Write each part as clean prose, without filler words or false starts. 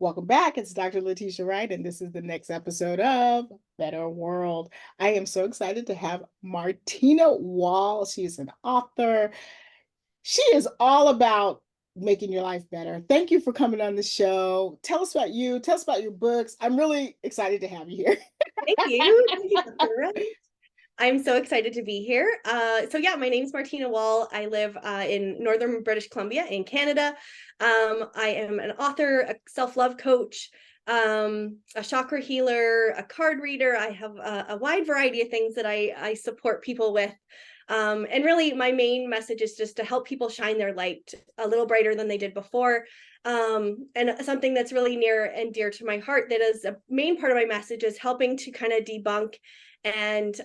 Welcome back. It's Dr. Letitia Wright, and this is the next episode of Better World. I am so excited to have Martina Wall. She is an author. She is all about making your life better. Thank you for coming on the show. Tell us about you. Tell us about your books. I'm really excited to have you here. Thank you. Thank you, Dr. Wright. I'm so excited to be here. My name is Martina Wall. I live in northern British Columbia in Canada. I am an author, a self-love coach, a chakra healer, a card reader. I have a wide variety of things that I support people with. And really, my main message is just to help people shine their light a little brighter than they did before. And something that's really near and dear to my heart, that is a main part of my message, is helping to kind of debunk and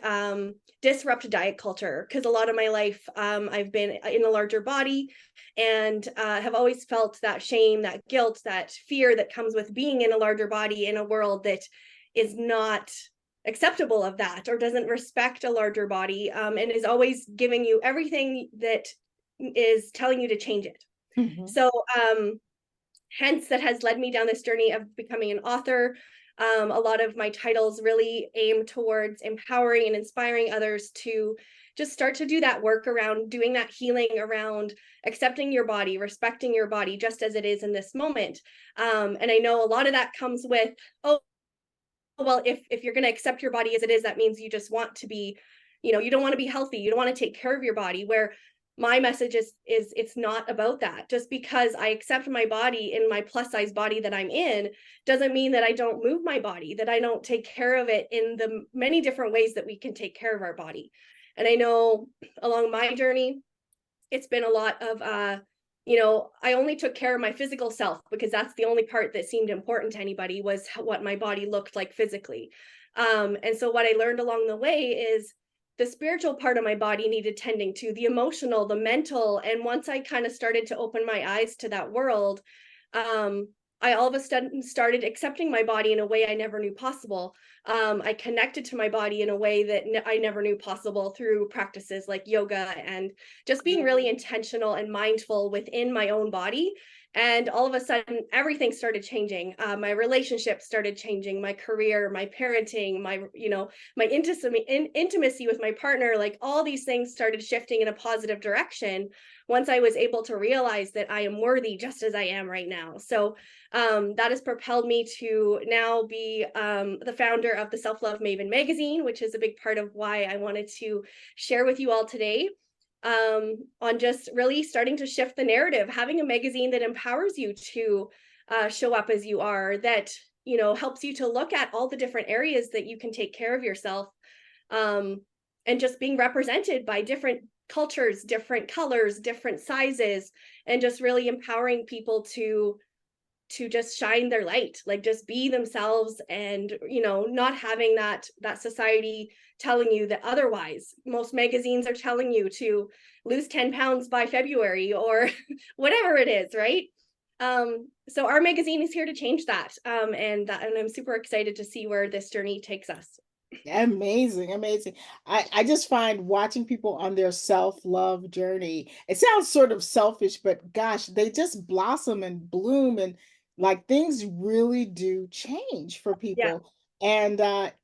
disrupt diet culture, because a lot of my life I've been in a larger body and have always felt that shame, that guilt, that fear that comes with being in a larger body in a world that is not acceptable of that, or doesn't respect a larger body, and is always giving you everything that is telling you to change it. Mhm. So hence that has led me down this journey of becoming an author. A lot of my titles really aim towards empowering and inspiring others to just start to do that work around doing that healing, around accepting your body, respecting your body just as it is in this moment. And I know a lot of that comes with, oh, well, if you're going to accept your body as it is, that means you just want to be, you don't want to be healthy, you don't want to take care of your body. Where my message is it's not about that. Just because I accept my body in my plus size body that I'm in doesn't mean that I don't move my body, that I don't take care of it in the many different ways that we can take care of our body. And I know along my journey, it's been a lot of I only took care of my physical self because that's the only part that seemed important to anybody, was what my body looked like physically. And so what I learned along the way is the spiritual part of my body needed tending to, the emotional, the mental. And once I kind of started to open my eyes to that world, um, I all of a sudden started accepting my body in a way I never knew possible. I connected to my body in a way that I never knew possible through practices like yoga, and just being really intentional and mindful within my own body. And all of a sudden, everything started changing. My relationships started changing, my career, my parenting, my intimacy with my partner, like all these things started shifting in a positive direction once I was able to realize that I am worthy just as I am right now. So that has propelled me to now be the founder of the Self Love Maven magazine, which is a big part of why I wanted to share with you all today, on just really starting to shift the narrative, having a magazine that empowers you to show up as you are, that helps you to look at all the different areas that you can take care of yourself, um, and just being represented by different cultures, different colors, different sizes, and just really empowering people to just shine their light, like just be themselves, and not having that society telling you that otherwise. Most magazines are telling you to lose 10 pounds by February, or whatever it is, right? So our magazine is here to change that, and I'm super excited to see where this journey takes us. Amazing, amazing. I just find watching people on their self-love journey, it sounds sort of selfish, but gosh, they just blossom and bloom, and like things really do change for Yeah, people. And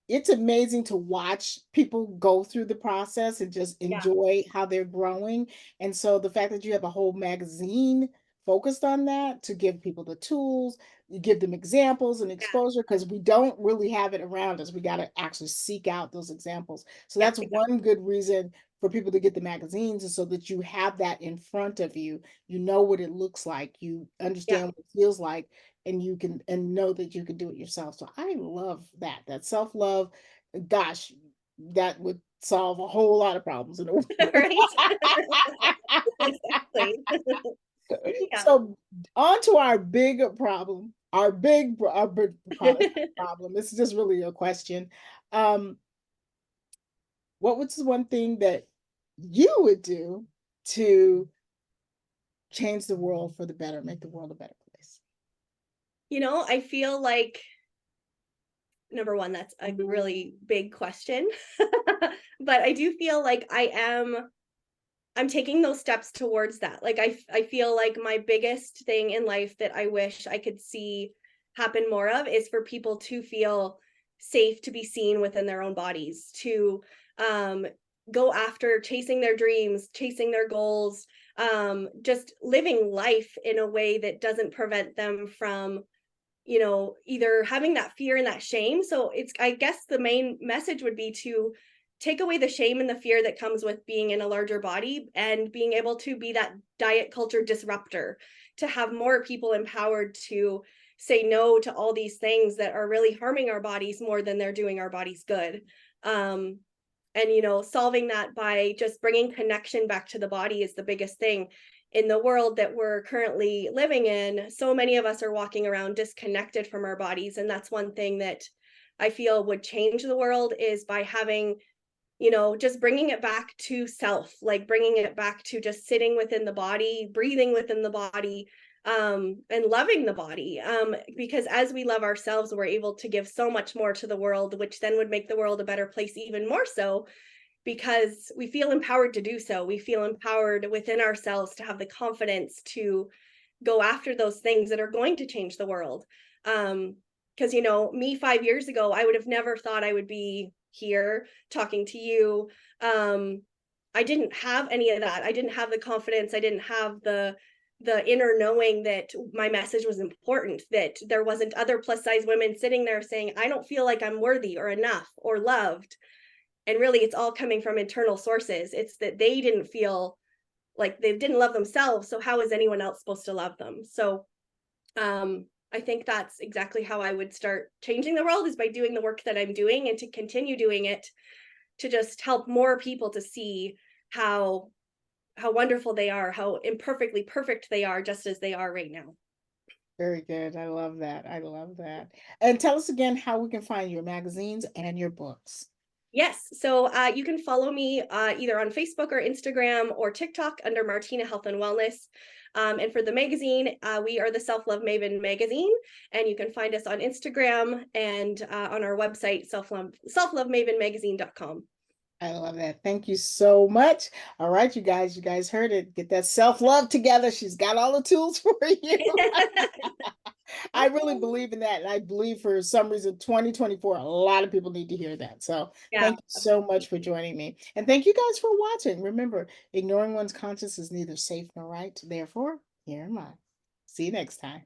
it's amazing to watch people go through the process and just yeah, enjoy how they're growing. And so the fact that you have a whole magazine focused on that to give people the tools, you give them examples and yeah, exposure, because we don't really have it around us. We got to actually seek out those examples. So yeah, that's exactly. one good reason for people to get the magazines, is so that you have that in front of you. You know what it looks like, you Yeah. understand what it feels like, and you can and know that you can do it yourself. So I love that. That self-love, gosh, that would solve a whole lot of problems in the world. Right. Exactly. Yeah. So on to our big problem, our big problem. It's just really a question. Um, what was the one thing that you would do to change the world for the better, make the world a better place? I feel like, number one, that's a really big question. But I do feel like I'm taking those steps towards that. Like I feel like my biggest thing in life that I wish I could see happen more of is for people to feel safe to be seen within their own bodies, to um, go after chasing their dreams, chasing their goals, just living life in a way that doesn't prevent them from, either having that fear and that shame. So it's, I guess the main message would be to take away the shame and the fear that comes with being in a larger body and being able to be that diet culture disruptor, to have more people empowered to say no to all these things that are really harming our bodies more than they're doing our bodies good. Um, and solving that by just bringing connection back to the body is the biggest thing. In the world that we're currently living in, so many of us are walking around disconnected from our bodies, and that's one thing that I feel would change the world, is by having, just bringing it back to self, like bringing it back to just sitting within the body, breathing within the body, and loving the body. Because as we love ourselves, we're able to give so much more to the world, which then would make the world a better place even more so, because we feel empowered to do so. We feel empowered within ourselves to have the confidence to go after those things that are going to change the world. Because, me 5 years ago, I would have never thought I would be here talking to you. I didn't have any of that. I didn't have the confidence. I didn't have the inner knowing that my message was important, that there wasn't other plus size women sitting there saying, I don't feel like I'm worthy or enough or loved. And really, it's all coming from internal sources. It's that they didn't feel like, they didn't love themselves. So how is anyone else supposed to love them? So I think that's exactly how I would start changing the world, is by doing the work that I'm doing and to continue doing it, to just help more people to see how wonderful they are, how imperfectly perfect they are, just as they are right now. Very good. I love that. I love that. And tell us again how we can find your magazines and your books. Yes. So you can follow me either on Facebook or Instagram or TikTok under Martina Health and Wellness. And for the magazine, we are the Self Love Maven magazine, and you can find us on Instagram and on our website, selflovemavenmagazine.com. I love that. Thank you so much. All right, you guys heard it. Get that self-love together. She's got all the tools for you. I really believe in that. And I believe for some reason, 2024, a lot of people need to hear that. So Yeah. thank you so much for joining me. And thank you guys for watching. Remember, ignoring one's conscience is neither safe nor right. Therefore, here am I. See you next time.